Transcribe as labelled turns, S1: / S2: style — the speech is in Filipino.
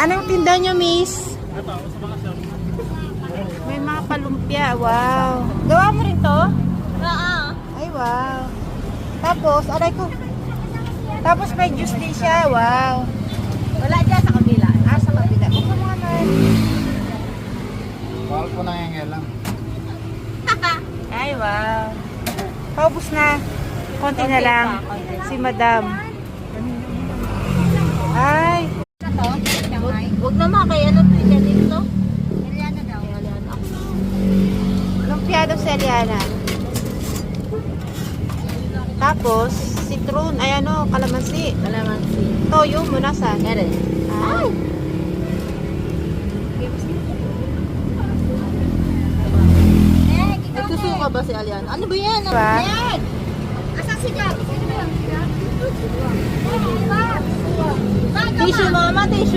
S1: Anong tinda nyo, miss? May mga palumpia. Wow. Gawa mo rin to?
S2: Oo.
S1: Ay, wow. Tapos, aray ko. Tapos may juice din siya. Wow.
S2: Wala dyan sa kabila.
S1: Ah, sa kabila. Buksan mo nga naman.
S3: Bawal po nangyayang
S1: Ay, wow. Paubos na. Konti na lang. Si madam. Ay.
S2: Huwag naman, kaya ano po yan dito?
S4: Eliana daw.
S1: Lumpia daw si Eliana. Tapos, citron. Ay, ano, kalamansi.
S2: Kalamansi.
S1: Toyo mo nasa.
S2: Ere.
S1: Ay.
S2: Nagsusuka ba si Aliana? Ano ba yan?
S1: Diba?
S2: Yan!
S4: Asan si Gab?
S2: Tissue mama, tissue.